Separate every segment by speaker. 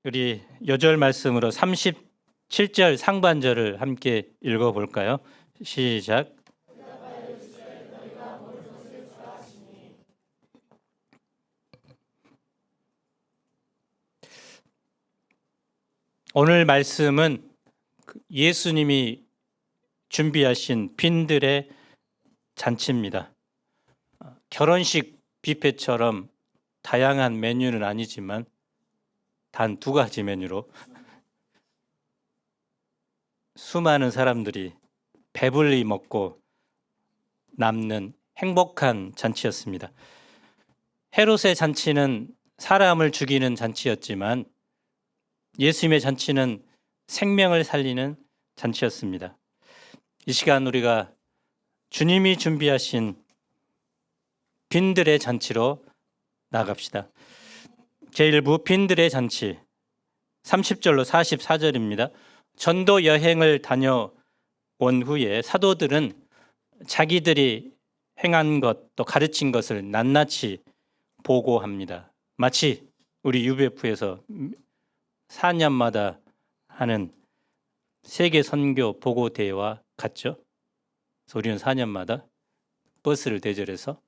Speaker 1: 우리 여절 말씀으로 37절 상반절을 함께 읽어볼까요? 시작. 오늘 말씀은 예수님이 준비하신 빈들의 잔치입니다. 결혼식 뷔페처럼 다양한 메뉴는 아니지만 단 두 가지 메뉴로 수많은 사람들이 배불리 먹고 남는 행복한 잔치였습니다. 헤롯의 잔치는 사람을 죽이는 잔치였지만 예수님의 잔치는 생명을 살리는 잔치였습니다. 이 시간 우리가 주님이 준비하신 빈들의 잔치로 나갑시다. 제1부 빈들의 잔치 30절로 44절입니다. 전도 여행을 다녀온 후에 사도들은 자기들이 행한 것 또 가르친 것을 낱낱이 보고합니다. 마치 우리 UBF에서 4년마다 하는 세계 선교 보고 대회와 같죠. 그래서 우리는 4년마다 버스를 대절해서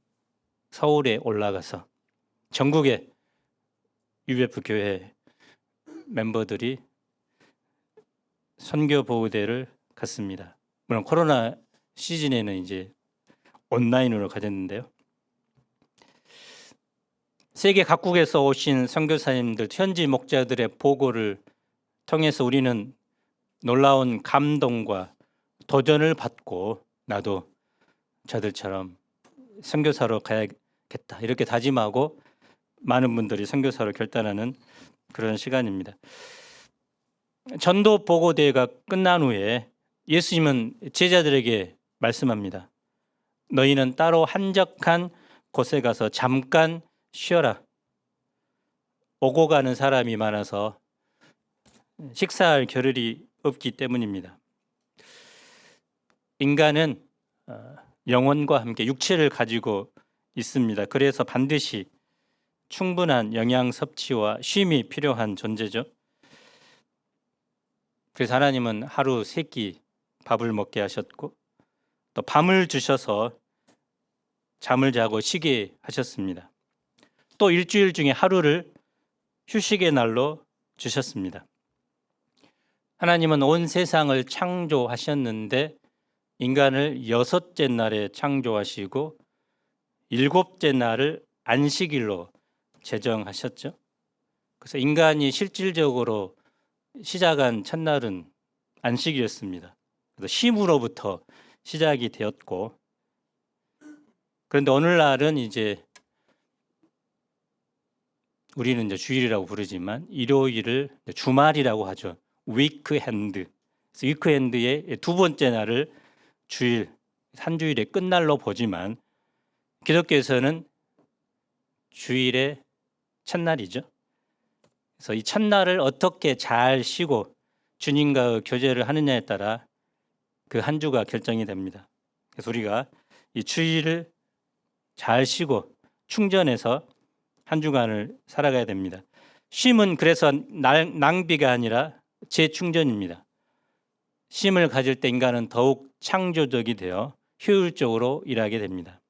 Speaker 1: 서울에 올라가서 전국의 UBF 교회 멤버들이 선교 보고대를 갔습니다. 물론 코로나 시즌에는 이제 온라인으로 가졌는데요. 세계 각국에서 오신 선교사님들, 현지 목자들의 보고를 통해서 우리는 놀라운 감동과 도전을 받고 나도 저들처럼 선교사로 가야겠다 이렇게 다짐하고 많은 분들이 선교사로 결단하는 그런 시간입니다. 전도 보고대회가 끝난 후에 예수님은 제자들에게 말씀합니다. 너희는 따로 한적한 곳에 가서 잠깐 쉬어라. 오고 가는 사람이 많아서 식사할 겨를이 없기 때문입니다. 인간은 영혼과 함께 육체를 가지고 있습니다. 그래서 반드시 충분한 영양 섭취와 쉼이 필요한 존재죠. 그래서 하나님은 하루 3끼 밥을 먹게 하셨고 또 밤을 주셔서 잠을 자고 쉬게 하셨습니다. 또 일주일 중에 하루를 휴식의 날로 주셨습니다. 하나님은 온 세상을 창조하셨는데 인간을 6째 날에 창조하시고 7째 날을 안식일로 제정하셨죠. 그래서 인간이 실질적으로 시작한 첫날은 안식이었습니다. 그래서 쉼으로부터 시작이 되었고, 그런데 오늘날은 이제 우리는 이제 주일이라고 부르지만 일요일을 주말이라고 하죠. 위크핸드. 그래서 위크핸드의 2번째 날을 주일, 한 주일의 끝날로 보지만 기독교에서는 주일의 첫날이죠. 그래서 이 첫날을 어떻게 잘 쉬고 주님과의 교제를 하느냐에 따라 그 한 주가 결정이 됩니다. 그래서 우리가 이 주일을 잘 쉬고 충전해서 한 주간을 살아가야 됩니다. 쉼은 그래서 낭비가 아니라 재충전입니다. 쉼을 가질 때 인간은 더욱 창조적이 되어 효율적으로 일하게 됩니다.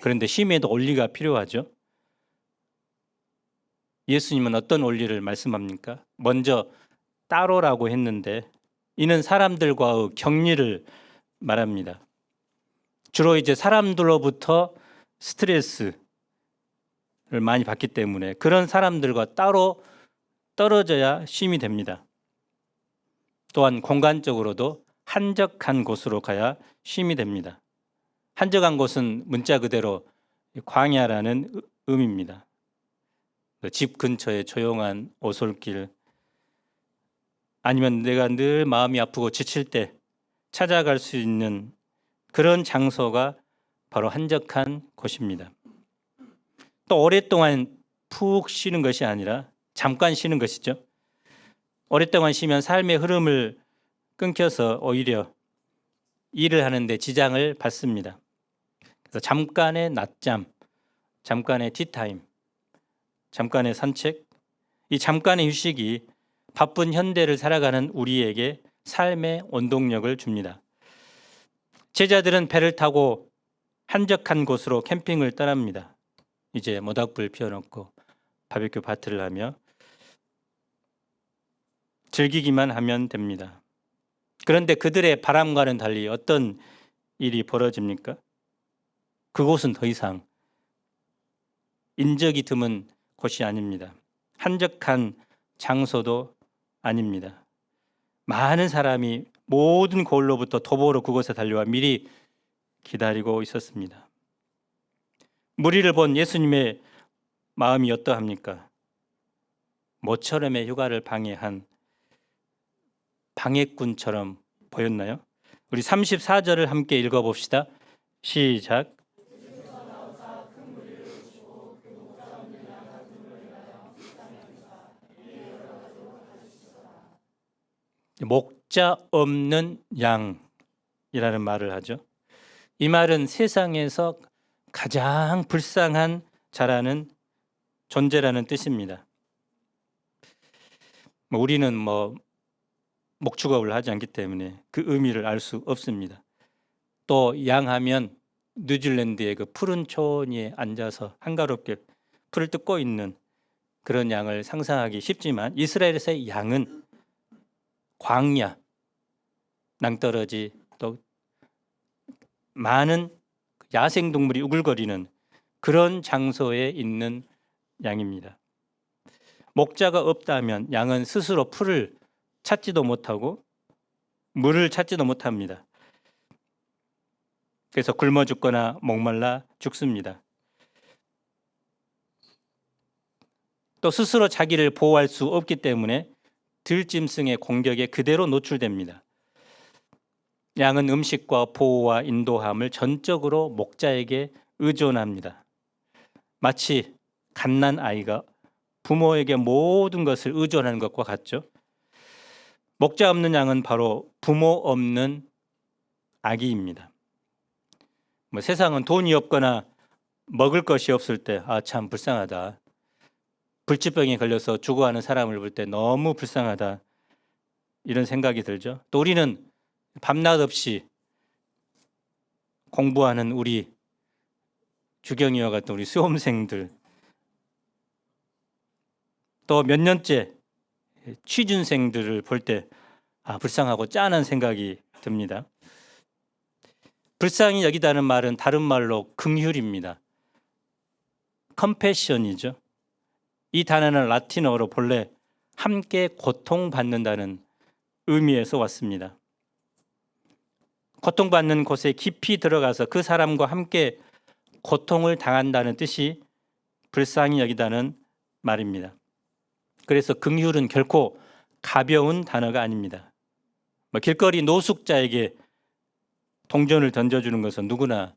Speaker 1: 그런데 쉼에도 원리가 필요하죠. 예수님은 어떤 원리를 말씀합니까? 먼저 따로라고 했는데 이는 사람들과의 격리를 말합니다. 주로 이제 사람들로부터 스트레스를 많이 받기 때문에 그런 사람들과 따로 떨어져야 쉼이 됩니다. 또한 공간적으로도 한적한 곳으로 가야 쉼이 됩니다. 한적한 곳은 문자 그대로 광야라는 의미입니다. 집 근처에 조용한 오솔길, 아니면 내가 늘 마음이 아프고 지칠 때 찾아갈 수 있는 그런 장소가 바로 한적한 곳입니다. 또 오랫동안 푹 쉬는 것이 아니라 잠깐 쉬는 것이죠. 오랫동안 쉬면 삶의 흐름을 끊겨서 오히려 일을 하는데 지장을 받습니다. 그래서 잠깐의 낮잠, 잠깐의 티타임, 잠깐의 산책, 이 잠깐의 휴식이 바쁜 현대를 살아가는 우리에게 삶의 원동력을 줍니다. 제자들은 배를 타고 한적한 곳으로 캠핑을 떠납니다. 이제 모닥불 피워놓고 바베큐 파티를 하며 즐기기만 하면 됩니다. 그런데 그들의 바람과는 달리 어떤 일이 벌어집니까? 그곳은 더 이상 인적이 드문 곳이 아닙니다. 한적한 장소도 아닙니다. 많은 사람이 모든 고을로부터 도보로 그곳에 달려와 미리 기다리고 있었습니다. 무리를 본 예수님의 마음이 어떠합니까? 모처럼의 휴가를 방해한 방해꾼처럼 보였나요? 우리 34절을 함께 읽어봅시다. 시작. 목자 없는 양이라는 말을 하죠. 이 말은 세상에서 가장 불쌍한 자라는 존재라는 뜻입니다. 우리는 목축업을 하지 않기 때문에 그 의미를 알 수 없습니다. 또 양하면 뉴질랜드의 그 푸른 촌 위에 앉아서 한가롭게 풀을 뜯고 있는 그런 양을 상상하기 쉽지만 이스라엘에서의 양은 광야, 낭떠러지 또 많은 야생동물이 우글거리는 그런 장소에 있는 양입니다. 목자가 없다면 양은 스스로 풀을 찾지도 못하고 물을 찾지도 못합니다. 그래서 굶어 죽거나 목말라 죽습니다. 또 스스로 자기를 보호할 수 없기 때문에 들짐승의 공격에 그대로 노출됩니다. 양은 음식과 보호와 인도함을 전적으로 목자에게 의존합니다. 마치 갓난 아이가 부모에게 모든 것을 의존하는 것과 같죠. 목자 없는 양은 바로 부모 없는 아기입니다. 세상은 돈이 없거나 먹을 것이 없을 때 참 불쌍하다. 불치병에 걸려서 죽어가는 사람을 볼 때 너무 불쌍하다. 이런 생각이 들죠. 또 우리는 밤낮 없이 공부하는 우리 주경이와 같은 우리 수험생들, 또 몇 년째 취준생들을 볼 때 불쌍하고 짠한 생각이 듭니다. 불쌍히 여기다는 말은 다른 말로 긍휼입니다. 컴패션이죠. 이 단어는 라틴어로 본래 함께 고통받는다는 의미에서 왔습니다. 고통받는 곳에 깊이 들어가서 그 사람과 함께 고통을 당한다는 뜻이 불쌍히 여기다는 말입니다. 그래서 긍휼은 결코 가벼운 단어가 아닙니다. 길거리 노숙자에게 동전을 던져주는 것은 누구나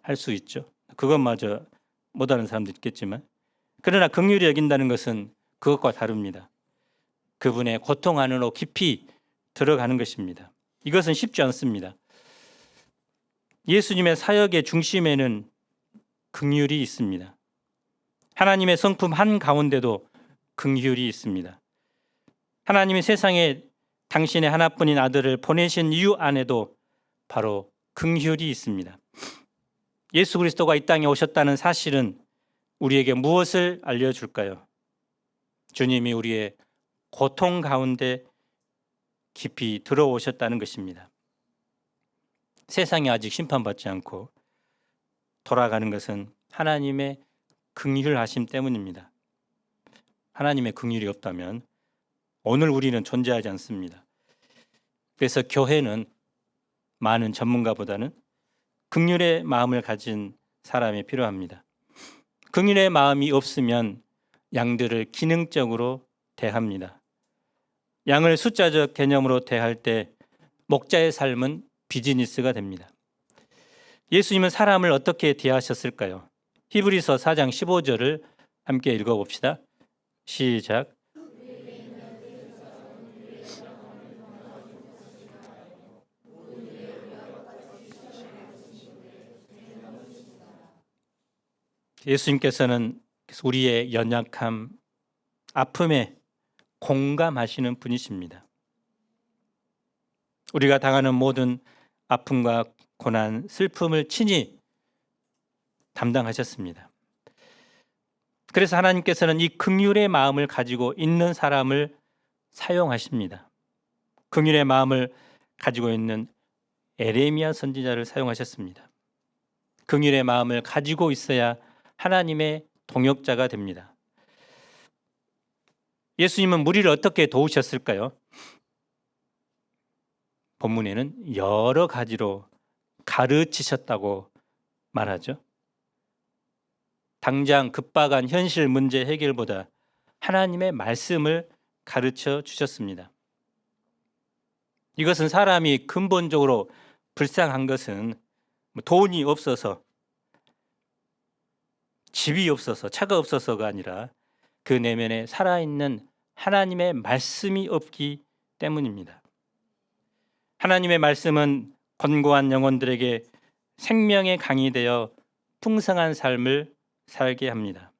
Speaker 1: 할 수 있죠. 그것마저 못하는 사람도 있겠지만, 그러나 긍휼히 여긴다는 것은 그것과 다릅니다. 그분의 고통 안으로 깊이 들어가는 것입니다. 이것은 쉽지 않습니다. 예수님의 사역의 중심에는 긍휼이 있습니다. 하나님의 성품 한가운데도 긍휼이 있습니다. 하나님이 세상에 당신의 하나뿐인 아들을 보내신 이유 안에도 바로 긍휼이 있습니다. 예수 그리스도가 이 땅에 오셨다는 사실은 우리에게 무엇을 알려줄까요? 주님이 우리의 고통 가운데 깊이 들어오셨다는 것입니다. 세상이 아직 심판받지 않고 돌아가는 것은 하나님의 긍휼하심 때문입니다. 하나님의 긍휼이 없다면 오늘 우리는 존재하지 않습니다. 그래서 교회는 많은 전문가보다는 긍휼의 마음을 가진 사람이 필요합니다. 긍휼의 마음이 없으면 양들을 기능적으로 대합니다. 양을 숫자적 개념으로 대할 때 목자의 삶은 비즈니스가 됩니다. 예수님은 사람을 어떻게 대하셨을까요? 히브리서 4장 15절을 함께 읽어봅시다. 시작. 예수님께서는 우리의 연약함, 아픔에 공감하시는 분이십니다. 우리가 당하는 모든 아픔과 고난, 슬픔을 친히 담당하셨습니다. 그래서 하나님께서는 이 긍휼의 마음을 가지고 있는 사람을 사용하십니다. 긍휼의 마음을 가지고 있는 에레미야 선지자를 사용하셨습니다. 긍휼의 마음을 가지고 있어야 하나님의 동역자가 됩니다. 예수님은 무리를 어떻게 도우셨을까요? 본문에는 여러 가지로 가르치셨다고 말하죠. 당장 급박한 현실 문제 해결보다 하나님의 말씀을 가르쳐 주셨습니다. 이것은 사람이 근본적으로 불쌍한 것은 돈이 없어서, 집이 없어서, 차가 없어서가 아니라 그 내면에 살아있는 하나님의 말씀이 없기 때문입니다. 하나님의 말씀은 권고한 영혼들에게 생명의 강이 되어 풍성한 삶을 살게 합니다.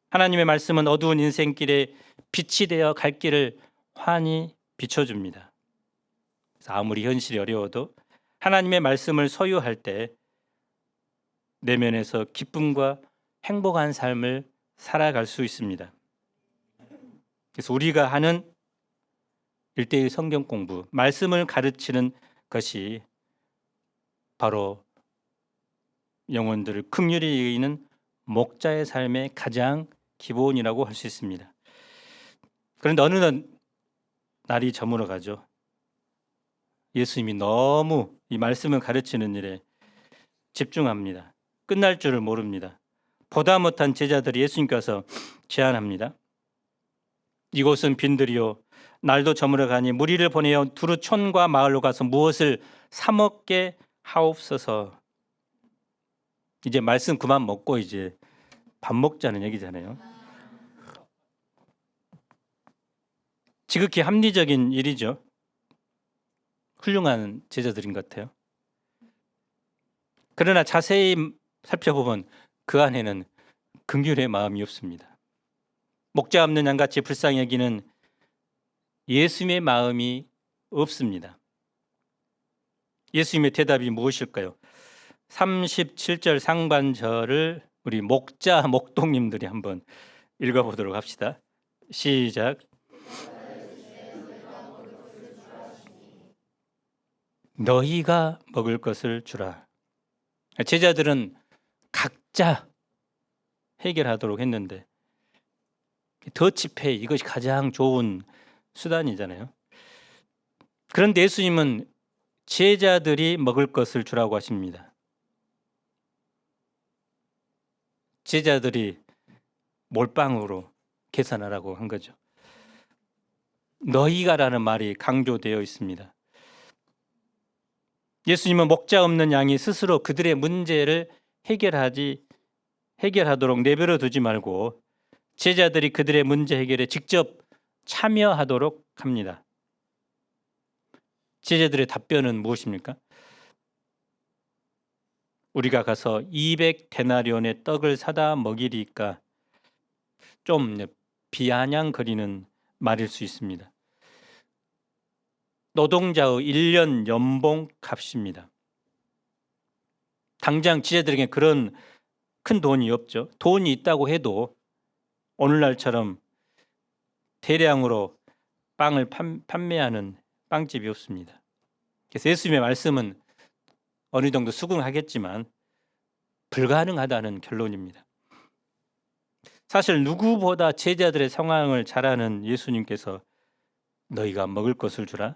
Speaker 1: 하나님의 말씀은 어두운 인생길에 빛이 되어 갈 길을 환히 비춰줍니다. 아무리 현실이 어려워도 하나님의 말씀을 소유할 때 내면에서 기쁨과 행복한 삶을 살아갈 수 있습니다. 그래서 우리가 하는 1:1 성경 공부, 말씀을 가르치는 것이 바로 영혼들을 긍휼히 여기는 목자의 삶의 가장 기본이라고 할 수 있습니다. 그런데 어느 날이 저물어 가죠. 예수님이 너무 이 말씀을 가르치는 일에 집중합니다. 끝날 줄을 모릅니다. 보다 못한 제자들이 예수님께서 제안합니다. 이곳은 빈들이요 날도 저물어 가니 무리를 보내어 두루 촌과 마을로 가서 무엇을 사 먹게 하옵소서. 이제 말씀 그만 먹고 이제 밥 먹자는 얘기잖아요. 지극히 합리적인 일이죠. 훌륭한 제자들인 것 같아요. 그러나 자세히 살펴보면 그 안에는 긍휼의 마음이 없습니다. 목자 없는 양같이 불쌍히 여기는 예수님의 마음이 없습니다. 예수님의 대답이 무엇일까요? 37절 상반절을 우리 목동님들이 한번 읽어보도록 합시다. 시작. 너희가 먹을 것을 주라. 제자들은 각자 해결하도록 했는데 더치페이 이것이 가장 좋은 수단이잖아요. 그런데 예수님은 제자들이 먹을 것을 주라고 하십니다. 제자들이 몰빵으로 계산하라고 한 거죠. 너희가라는 말이 강조되어 있습니다. 예수님은 목자 없는 양이 스스로 그들의 문제를 해결하도록 내버려 두지 말고 제자들이 그들의 문제 해결에 직접 참여하도록 합니다. 제자들의 답변은 무엇입니까? 우리가 가서 200데나리온의 떡을 사다 먹이리까, 좀 비아냥거리는 말일 수 있습니다. 노동자의 1년 연봉 값입니다. 당장 제자들에게 그런 큰 돈이 없죠. 돈이 있다고 해도 오늘날처럼 대량으로 빵을 판매하는 빵집이 없습니다. 그래서 예수님의 말씀은 어느 정도 수긍하겠지만 불가능하다는 결론입니다. 사실 누구보다 제자들의 상황을 잘 아는 예수님께서 너희가 먹을 것을 주라.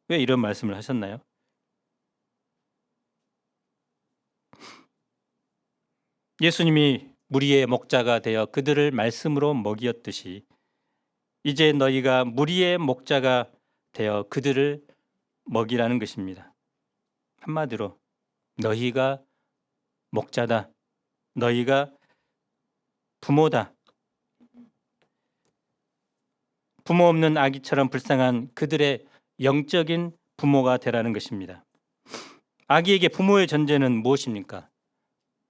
Speaker 1: 왜 이런 말씀을 하셨나요? 예수님이 무리의 목자가 되어 그들을 말씀으로 먹이었듯이 이제 너희가 무리의 목자가 되어 그들을 먹이라는 것입니다. 한마디로 너희가 목자다. 너희가 부모다. 부모 없는 아기처럼 불쌍한 그들의 영적인 부모가 되라는 것입니다. 아기에게 부모의 존재는 무엇입니까?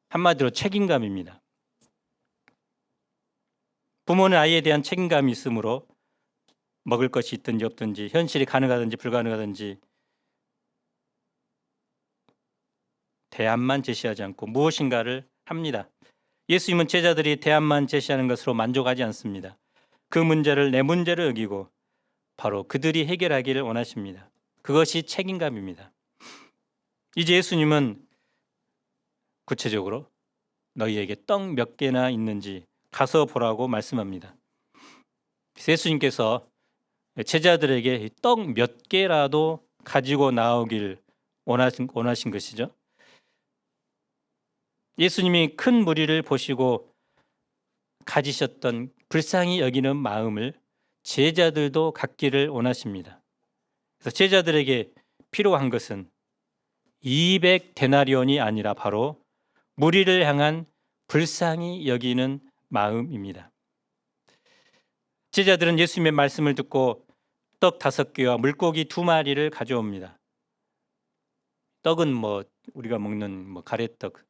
Speaker 1: 한마디로 책임감입니다. 부모는 아이에 대한 책임감이 있으므로 먹을 것이 있든지 없든지, 현실이 가능하든지 불가능하든지 대안만 제시하지 않고 무엇인가를 합니다. 예수님은 제자들이 대안만 제시하는 것으로 만족하지 않습니다. 그 문제를 내 문제로 여기고 바로 그들이 해결하기를 원하십니다. 그것이 책임감입니다. 이제 예수님은 구체적으로 너희에게 떡 몇 개나 있는지 가서 보라고 말씀합니다. 예수님께서 제자들에게 떡 몇 개라도 가지고 나오길 원하신 것이죠. 예수님이 큰 무리를 보시고 가지셨던 불쌍히 여기는 마음을 제자들도 갖기를 원하십니다. 그래서 제자들에게 필요한 것은 200데나리온이 아니라 바로 무리를 향한 불쌍히 여기는 마음입니다. 제자들은 예수님의 말씀을 듣고 떡 5개와 물고기 2마리를 가져옵니다. 떡은 우리가 먹는 가래떡,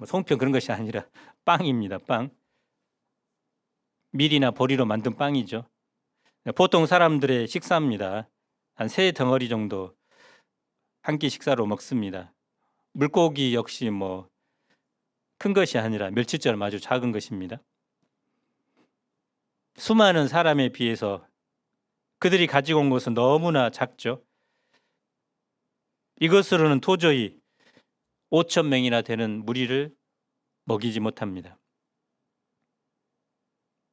Speaker 1: 송편 그런 것이 아니라 빵입니다. 빵. 밀이나 보리로 만든 빵이죠. 보통 사람들의 식사입니다. 한 3덩어리 정도 한 끼 식사로 먹습니다. 물고기 역시 큰 것이 아니라 멸치처럼 아주 작은 것입니다. 수많은 사람에 비해서 그들이 가지고 온 것은 너무나 작죠. 이것으로는 도저히 5,000명이나 되는 무리를 먹이지 못합니다.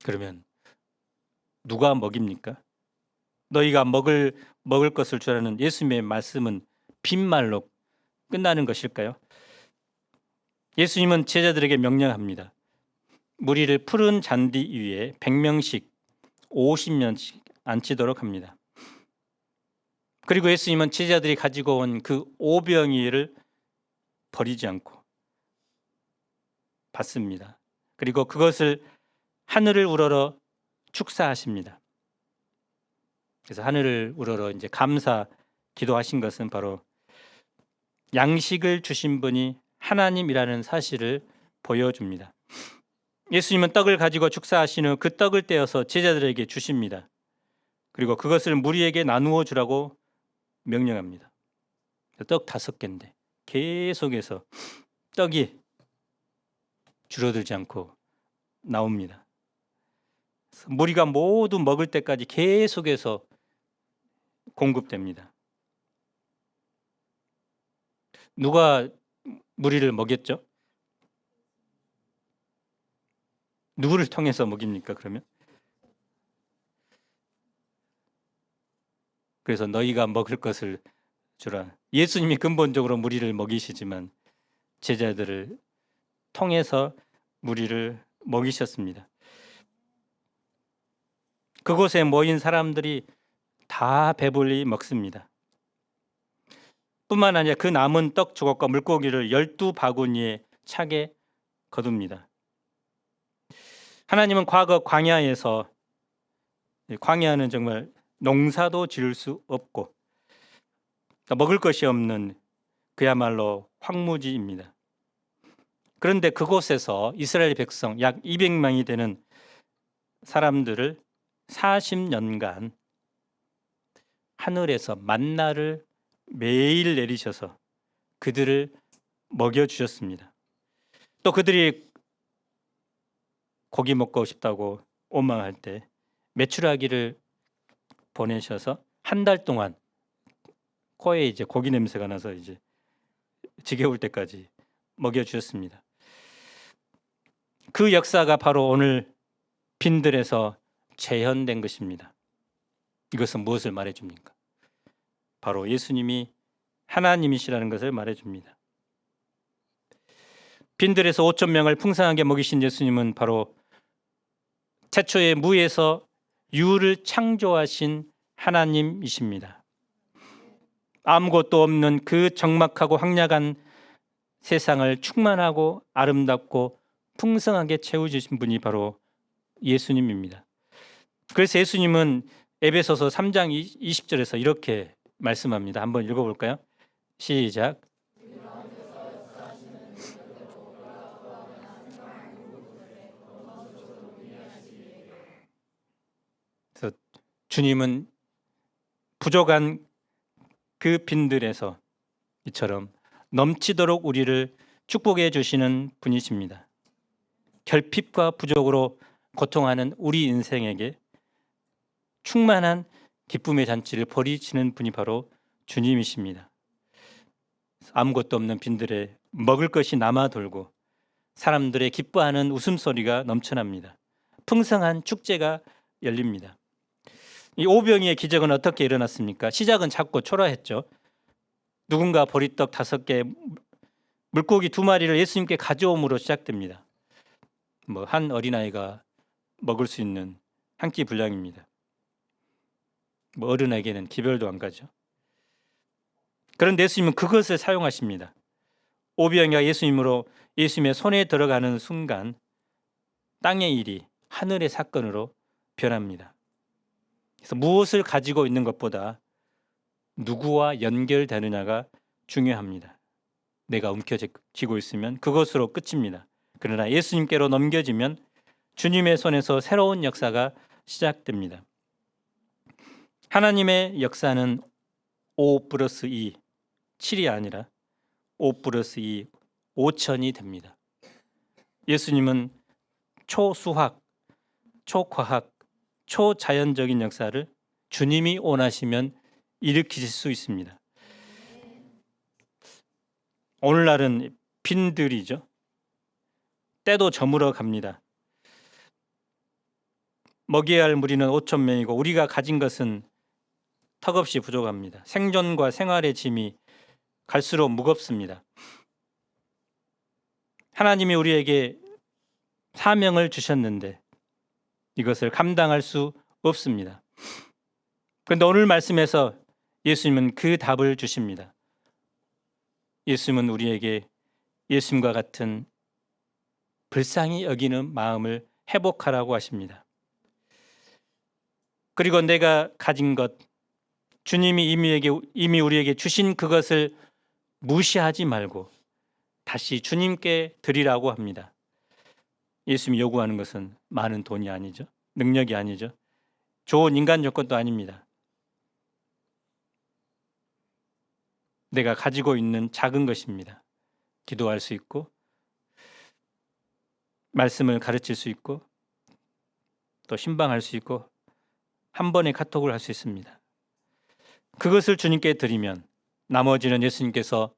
Speaker 1: 그러면 누가 먹입니까? 너희가 먹을 것을 주라는 예수님의 말씀은 빈말로 끝나는 것일까요? 예수님은 제자들에게 명령합니다. 무리를 푸른 잔디 위에 100명씩 50년씩 앉히도록 합니다. 그리고 예수님은 제자들이 가지고 온 그 오병이를 버리지 않고 받습니다. 그리고 그것을 하늘을 우러러 축사하십니다. 그래서 하늘을 우러러 이제 감사 기도하신 것은 바로 양식을 주신 분이 하나님이라는 사실을 보여줍니다. 예수님은 떡을 가지고 축사하신 후 그 떡을 떼어서 제자들에게 주십니다. 그리고 그것을 무리에게 나누어 주라고 명령합니다. 떡 5개인데 계속해서 떡이 줄어들지 않고 나옵니다. 무리가 모두 먹을 때까지 계속해서 공급됩니다. 누가 무리를 먹였죠? 누구를 통해서 먹입니까, 그러면? 그래서 너희가 먹을 것을 주라. 예수님이 근본적으로 무리를 먹이시지만 제자들을 통해서 무리를 먹이셨습니다. 그곳에 모인 사람들이 다 배불리 먹습니다. 뿐만 아니라 그 남은 떡 조각과 물고기를 12바구니에 차게 거둡니다. 하나님은 과거 광야에서, 광야는 정말 농사도 지을 수 없고 먹을 것이 없는 그야말로 황무지입니다. 그런데 그곳에서 이스라엘 백성 약 200명이 되는 사람들을 40년간 하늘에서 만나를 매일 내리셔서 그들을 먹여주셨습니다. 또 그들이 고기 먹고 싶다고 원망할 때 메추라기를 보내셔서 한 달 동안 코에 이제 고기 냄새가 나서 이제 지겨울 때까지 먹여주셨습니다. 그 역사가 바로 오늘 빈들에서 재현된 것입니다. 이것은 무엇을 말해줍니까? 바로 예수님이 하나님이시라는 것을 말해줍니다. 빈들에서 5,000명을 풍성하게 먹이신 예수님은 바로 태초에 무에서 유를 창조하신 하나님이십니다. 아무것도 없는 그 적막하고 황량한 세상을 충만하고 아름답고 풍성하게 채워주신 분이 바로 예수님입니다. 그래서 예수님은 에베소서 3장 20절에서 이렇게 말씀합니다. 한번 읽어볼까요? 시작. 주님은 부족한 그 빈들에서 이처럼 넘치도록 우리를 축복해 주시는 분이십니다. 결핍과 부족으로 고통하는 우리 인생에게 충만한 기쁨의 잔치를 벌이시는 분이 바로 주님이십니다. 아무것도 없는 빈들에 먹을 것이 남아 돌고 사람들의 기뻐하는 웃음소리가 넘쳐납니다. 풍성한 축제가 열립니다. 이 오병이의 기적은 어떻게 일어났습니까? 시작은 작고 초라했죠. 누군가 보리떡 5개, 물고기 2마리를 예수님께 가져옴으로 시작됩니다. 한 어린아이가 먹을 수 있는 한 끼 분량입니다. 어른에게는 기별도 안 가죠. 그런데 예수님은 그것을 사용하십니다. 오병이가 예수님의 손에 들어가는 순간 땅의 일이 하늘의 사건으로 변합니다. 그래서 무엇을 가지고 있는 것보다 누구와 연결되느냐가 중요합니다. 내가 움켜쥐고 있으면 그것으로 끝입니다. 그러나 예수님께로 넘겨지면 주님의 손에서 새로운 역사가 시작됩니다. 하나님의 역사는 5+2, 7이 아니라 5+2, 5천이 됩니다. 예수님은 초수학, 초과학, 초자연적인 역사를 주님이 원하시면 일으키실 수 있습니다. 오늘날은 빈들이죠. 때도 저물어 갑니다. 먹여야 할 무리는 5천 명이고 우리가 가진 것은 턱없이 부족합니다. 생존과 생활의 짐이 갈수록 무겁습니다. 하나님이 우리에게 사명을 주셨는데 이것을 감당할 수 없습니다. 그런데 오늘 말씀에서 예수님은 그 답을 주십니다. 예수님은 우리에게 예수님과 같은 불쌍히 여기는 마음을 회복하라고 하십니다. 그리고 내가 가진 것, 주님이 이미 우리에게 주신 그것을 무시하지 말고 다시 주님께 드리라고 합니다. 예수님이 요구하는 것은 많은 돈이 아니죠. 능력이 아니죠. 좋은 인간 조건도 아닙니다. 내가 가지고 있는 작은 것입니다. 기도할 수 있고 말씀을 가르칠 수 있고 또 신방할 수 있고 한 번에 카톡을 할 수 있습니다. 그것을 주님께 드리면 나머지는 예수님께서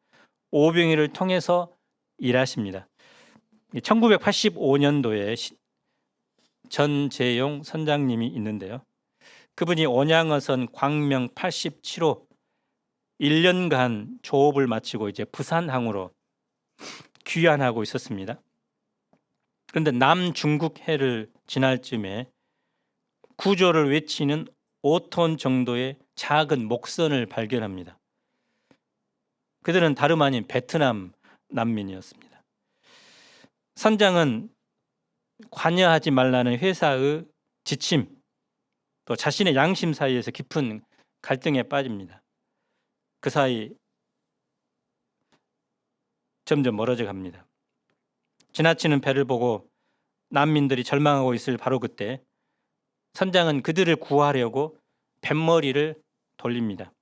Speaker 1: 오병이를 통해서 일하십니다. 1985년도에 전재용 선장님이 있는데요. 그분이 온양어선 광명 87호 1년간 조업을 마치고 이제 부산항으로 귀환하고 있었습니다. 그런데 남중국해를 지날 쯤에 구조를 외치는 5톤 정도의 작은 목선을 발견합니다. 그들은 다름 아닌 베트남 난민이었습니다. 선장은 관여하지 말라는 회사의 지침, 또 자신의 양심 사이에서 깊은 갈등에 빠집니다. 그 사이 점점 멀어져 갑니다. 지나치는 배를 보고 난민들이 절망하고 있을 바로 그때 선장은 그들을 구하려고 뱃머리를 돌립니다.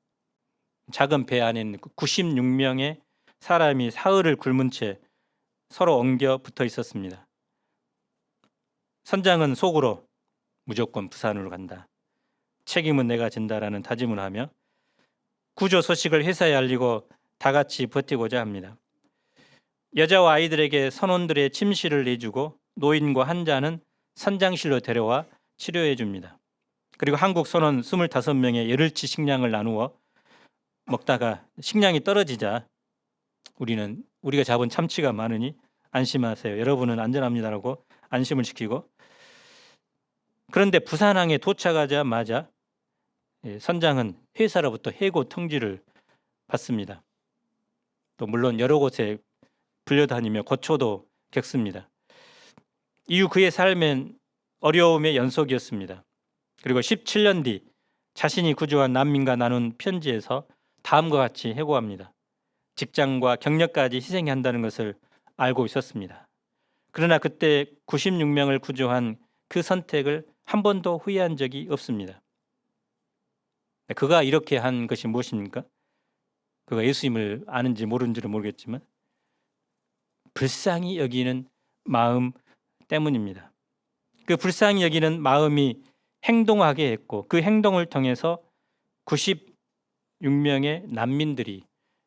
Speaker 1: 작은 배 안에는 96명의 사람이 사흘을 굶은 채 서로 엉겨 붙어 있었습니다. 선장은 속으로 무조건 부산으로 간다. 책임은 내가 진다라는 다짐을 하며 구조 소식을 회사에 알리고 다 같이 버티고자 합니다. 여자와 아이들에게 선원들의 침실을 내주고 노인과 환자는 선장실로 데려와 치료해 줍니다. 그리고 한국 선원 25명의 열흘치 식량을 나누어 먹다가 식량이 떨어지자 우리가 잡은 참치가 많으니 안심하세요. 여러분은 안전합니다라고 안심을 시키고, 그런데 부산항에 도착하자마자 선장은 회사로부터 해고 통지를 받습니다. 또 물론 여러 곳에 불려다니며 고초도 겪습니다. 이후 그의 삶은 어려움의 연속이었습니다. 그리고 17년 뒤 자신이 구조한 난민과 나눈 편지에서 다음과 같이 해고합니다. 직장과 경력까지 희생해야 한다는 것을 알고 있었습니다. 그러나 그때 96명을 구조한 그 선택을 한 번도 후회한 적이 없습니다. 그가 이렇게 한 것이 무엇입니까? 그가 예수님을 아는지 모르는지는 모르겠지만 불쌍히 여기는 마음 때문입니다. 그 불쌍히 여기는 마음이 행동하게 했고 그 행동을 통해서 96명의 난민들이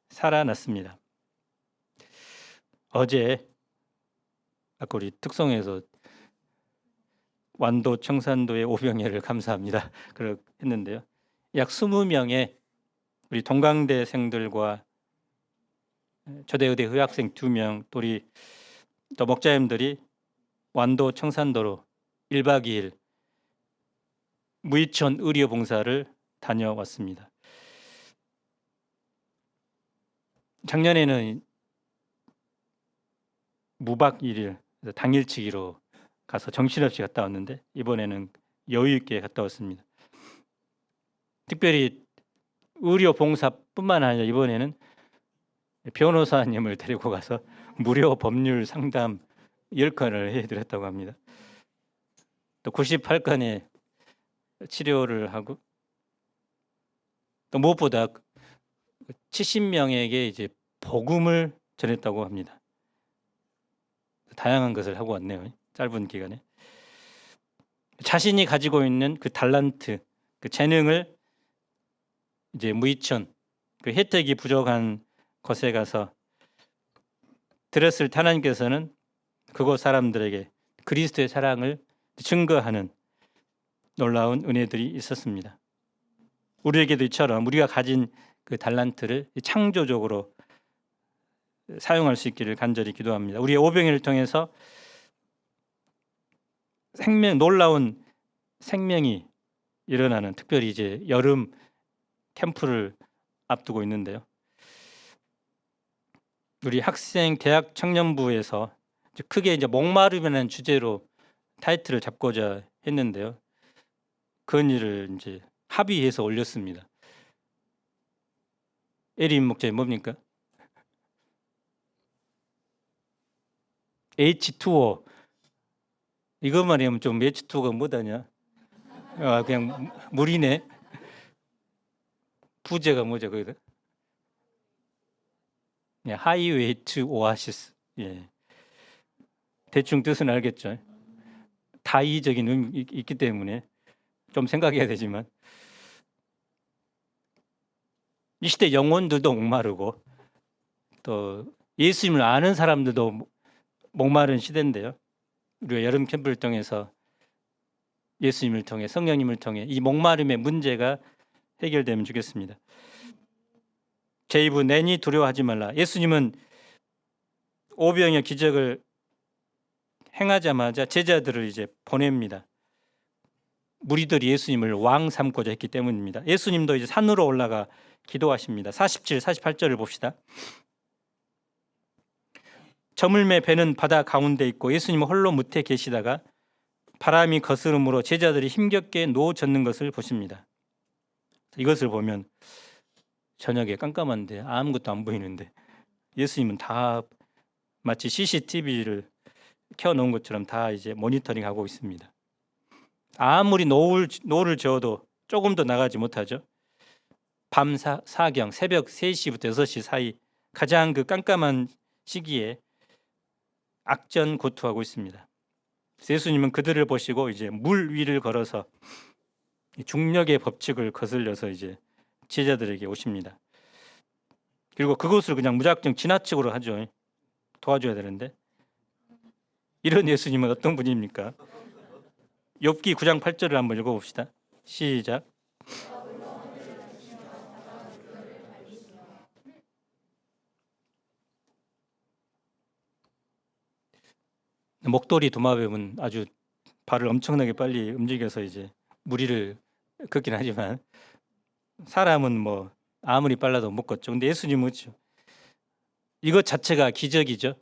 Speaker 1: 살아났습니다. 어제 아까 우리 특송에서 완도 청산도의 오병이를 감사합니다. 그렇게 했는데요. 약 20명의 우리 동강대생들과 초대의대 의학생 2명 또 우리 또 목자님들이 완도 청산도로 1박 2일 무이천 의료 봉사를 다녀왔습니다. 작년에는 무박 1일 당일치기로 가서 정신없이 갔다 왔는데 이번에는 여유 있게 갔다 왔습니다. 특별히 의료 봉사뿐만 아니라 이번에는 변호사님을 데리고 가서 무료 법률 상담 10건을 해드렸다고 합니다. 또 98건의 치료를 하고 또 무엇보다 70명에게 이제 복음을 전했다고 합니다. 다양한 것을 하고 왔네요. 짧은 기간에. 자신이 가지고 있는 그 달란트, 그 재능을 이제 무이천, 그 혜택이 부족한 곳에 가서 들었을 때 하나님께서는 그곳 사람들에게 그리스도의 사랑을 증거하는 놀라운 은혜들이 있었습니다. 우리에게도 이처럼 우리가 가진 그 달란트를 창조적으로 사용할 수 있기를 간절히 기도합니다. 우리의 오병이를 통해서 놀라운 생명이 일어나는 특별히 이제 여름 캠프를 앞두고 있는데요. 우리 학생 대학 청년부에서 크게 이제 목마름이라는 주제로 타이틀을 잡고자 했는데요. 그런 일을 이제 합의해서 올렸습니다. 에린 목자님 뭡니까? H2O 이것만 하면 좀 H2O가 뭐다냐? 그냥 물이네. 부제가 뭐죠 거기다? 하이웨이트 오아시스. 예. 대충 뜻은 알겠죠. 다의적인 의미 있기 때문에 좀 생각해야 되지만 이 시대 영혼들도 목마르고 또 예수님을 아는 사람들도 목마른 시대인데요. 우리가 여름 캠프를 통해서 예수님을 통해 성령님을 통해 이 목마름의 문제가 해결되면 좋겠습니다. 제2부 내니 두려워하지 말라. 예수님은 오병이어 기적을 행하자마자 제자들을 이제 보냅니다. 무리들이 예수님을 왕 삼고자 했기 때문입니다. 예수님도 이제 산으로 올라가 기도하십니다. 47, 48절을 봅시다. 저물매 배는 바다 가운데 있고 예수님은 홀로 무태 계시다가 바람이 거스름으로 제자들이 힘겹게 노젓는 것을 보십니다. 이것을 보면 저녁에 깜깜한데 아무것도 안 보이는데 예수님은 다 마치 CCTV를 켜놓은 것처럼 다 이제 모니터링하고 있습니다. 아무리 노를 저어도 조금 더 나가지 못하죠. 밤 사경 새벽 3시부터 6시 사이 가장 그 깜깜한 시기에 악전고투하고 있습니다. 예수님은 그들을 보시고 이제 물 위를 걸어서 중력의 법칙을 거슬려서 이제 제자들에게 오십니다. 그리고 그곳을 그냥 무작정 지나치고로 하죠. 도와줘야 되는데 이런 예수님은 어떤 분입니까? 욥기 9장 8절을 한번 읽어봅시다. 시작. 목도리 도마뱀은 아주 발을 엄청나게 빨리 움직여서 이제 무리를 걷긴 하지만 사람은 뭐 아무리 빨라도 못 걷죠. 근데 예수님은 그렇죠. 이것 자체가 기적이죠.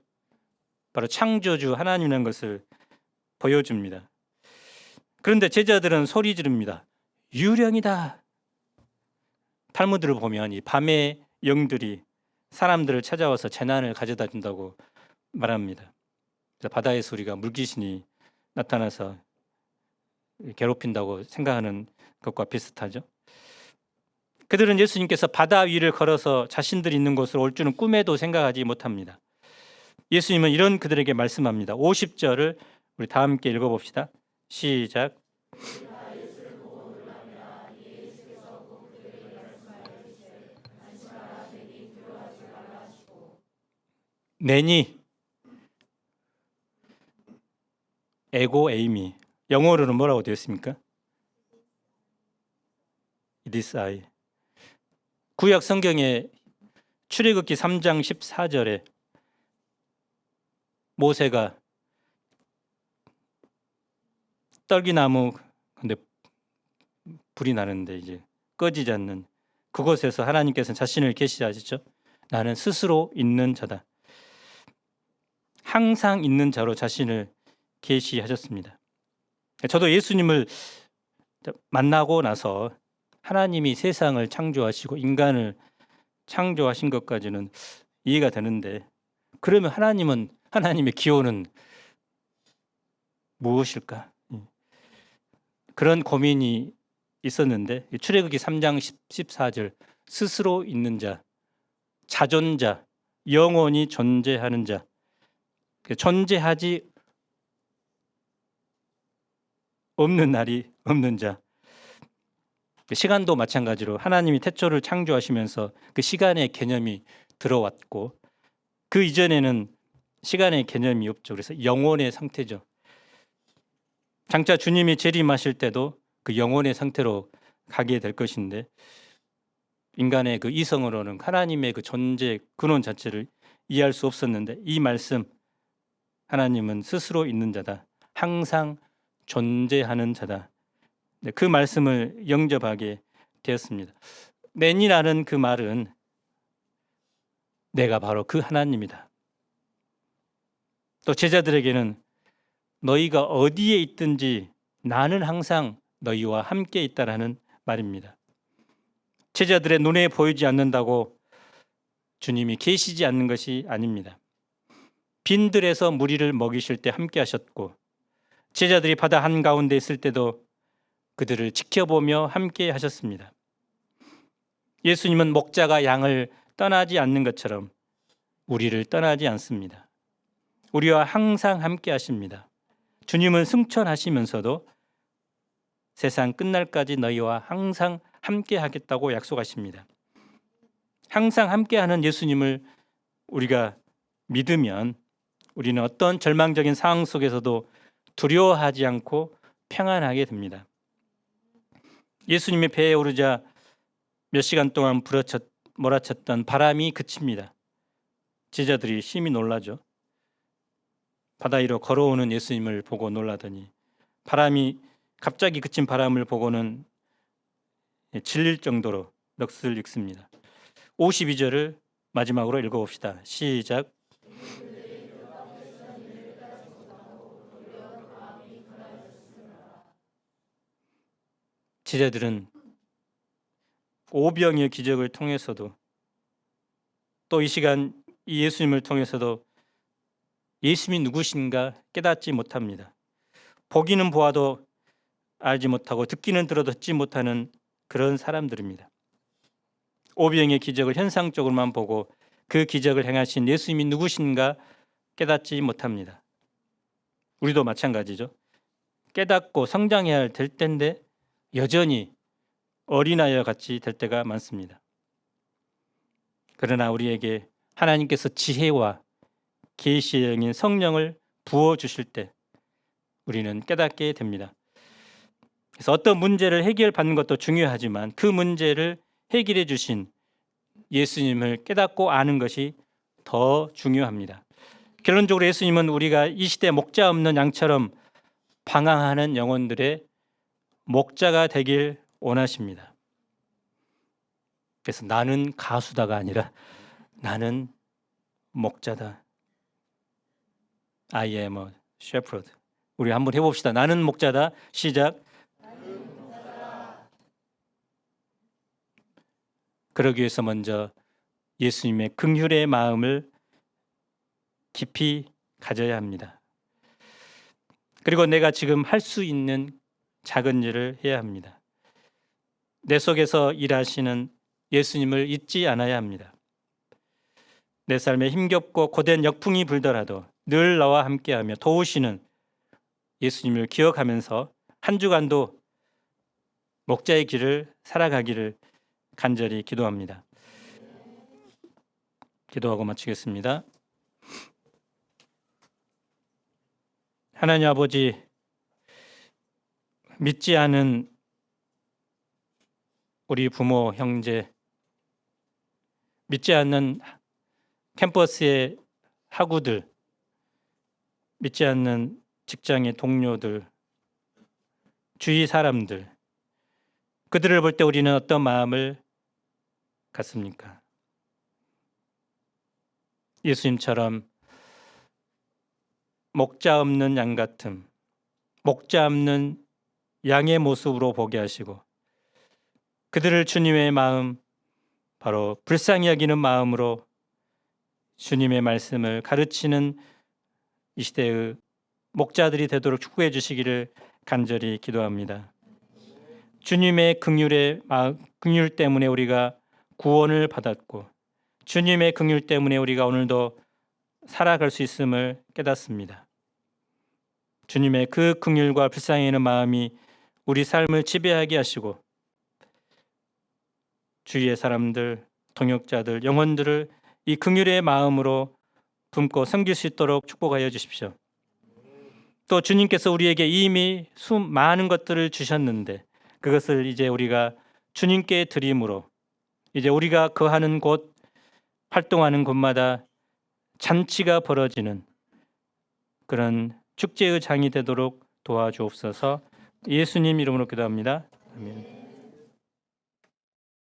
Speaker 1: 바로 창조주 하나님이라는 것을 보여줍니다. 그런데 제자들은 소리 지릅니다. 유령이다. 탈무드를 보면 이 밤의 영들이 사람들을 찾아와서 재난을 가져다 준다고 말합니다. 그래서 바다의 소리가 물귀신이 나타나서 괴롭힌다고 생각하는 것과 비슷하죠. 그들은 예수님께서 바다 위를 걸어서 자신들이 있는 곳으로 올 줄은 꿈에도 생각하지 못합니다. 예수님은 이런 그들에게 말씀합니다. 50절을 우리 다 함께 읽어봅시다. 시작. 내니 에고 에이미, 영어로는 뭐라고 되어 있습니까? This I. 구약 성경에 출애굽기 3장 14절에 모세가 떨기나무, 근데 불이 나는데 이제 꺼지지 않는 그곳에서 하나님께서는 자신을 계시하시죠. 나는 스스로 있는 자다. 항상 있는 자로 자신을 계시하셨습니다. 저도 예수님을 만나고 나서 하나님이 세상을 창조하시고 인간을 창조하신 것까지는 이해가 되는데, 그러면 하나님의 기호는 무엇일까? 그런 고민이 있었는데 출애굽기 3장 14절 스스로 있는 자, 자존자, 영원히 존재하는 자, 존재하지 없는 날이 없는 자. 시간도 마찬가지로 하나님이 태초를 창조하시면서 그 시간의 개념이 들어왔고 그 이전에는 시간의 개념이 없죠. 그래서 영원의 상태죠. 장차 주님이 재림하실 때도 그 영원의 상태로 가게 될 것인데, 인간의 그 이성으로는 하나님의 그 존재 근원 자체를 이해할 수 없었는데, 이 말씀, 하나님은 스스로 있는 자다, 항상 존재하는 자다, 그 말씀을 영접하게 되었습니다. 내니라는 그 말은 내가 바로 그 하나님이다. 또 제자들에게는 너희가 어디에 있든지 나는 항상 너희와 함께 있다라는 말입니다. 제자들의 눈에 보이지 않는다고 주님이 계시지 않는 것이 아닙니다. 빈들에서 무리를 먹이실 때 함께 하셨고, 제자들이 바다 한가운데 있을 때도 그들을 지켜보며 함께 하셨습니다. 예수님은 목자가 양을 떠나지 않는 것처럼 우리를 떠나지 않습니다. 우리와 항상 함께 하십니다. 주님은 승천하시면서도 세상 끝날까지 너희와 항상 함께 하겠다고 약속하십니다. 항상 함께하는 예수님을 우리가 믿으면 우리는 어떤 절망적인 상황 속에서도 두려워하지 않고 평안하게 됩니다. 예수님의 배에 오르자 몇 시간 동안 몰아쳤던 바람이 그칩니다. 제자들이 심히 놀라죠. 바다 위로 걸어오는 예수님을 보고 놀라더니 바람이 갑자기 그친 바람을 보고는 질릴 정도로 넋을 잃습니다. 52절을 마지막으로 읽어봅시다. 시작. 제자들은 오병의 기적을 통해서도 또 이 시간 이 예수님을 통해서도 예수님이 누구신가 깨닫지 못합니다. 보기는 보아도 알지 못하고 듣기는 들어도 듣지 못하는 그런 사람들입니다. 오병의 기적을 현상적으로만 보고 그 기적을 행하신 예수님이 누구신가 깨닫지 못합니다. 우리도 마찬가지죠. 깨닫고 성장해야 될 때인데 여전히 어린아이와 같이 될 때가 많습니다. 그러나 우리에게 하나님께서 지혜와 계시의 영인 성령을 부어주실 때 우리는 깨닫게 됩니다. 그래서 어떤 문제를 해결받는 것도 중요하지만 그 문제를 해결해 주신 예수님을 깨닫고 아는 것이 더 중요합니다. 결론적으로 예수님은 우리가 이 시대 목자 없는 양처럼 방황하는 영혼들의 목자가 되길 원하십니다. 그래서 나는 가수다가 아니라 나는 목자다. I am a shepherd. 우리 한번 해봅시다. 나는 목자다. 시작. 그러기 위해서 먼저 예수님의 긍휼의 마음을 깊이 가져야 합니다. 그리고 내가 지금 할 수 있는 작은 일을 해야 합니다. 내 속에서 일하시는 예수님을 잊지 않아야 합니다. 내 삶에 힘겹고 고된 역풍이 불더라도 늘 나와 함께하며 도우시는 예수님을 기억하면서 한 주간도 목자의 길을 살아가기를 간절히 기도합니다. 기도하고 마치겠습니다. 하나님 아버지, 믿지 않은 우리 부모, 형제, 믿지 않는 캠퍼스의 학우들, 믿지 않는 직장의 동료들, 주위 사람들, 그들을 볼 때 우리는 어떤 마음을 갖습니까? 예수님처럼 목자 없는 양 같음, 목자 없는 양의 모습으로 보게 하시고 그들을 주님의 마음, 바로 불쌍히 여기는 마음으로 주님의 말씀을 가르치는 이 시대의 목자들이 되도록 축복해 주시기를 간절히 기도합니다. 주님의 긍휼 때문에 우리가 구원을 받았고 주님의 긍휼 때문에 우리가 오늘도 살아갈 수 있음을 깨닫습니다. 주님의 그 긍휼과 불쌍히 여기는 마음이 우리 삶을 지배하게 하시고 주위의 사람들, 동역자들, 영혼들을 이 긍휼의 마음으로 품고 섬길 수 있도록 축복하여 주십시오. 또 주님께서 우리에게 이미 많은 것들을 주셨는데 그것을 이제 우리가 주님께 드림으로 이제 우리가 거하는 곳, 활동하는 곳마다 잔치가 벌어지는 그런 축제의 장이 되도록 도와주옵소서. 예수님 이름으로 기도합니다. 아멘.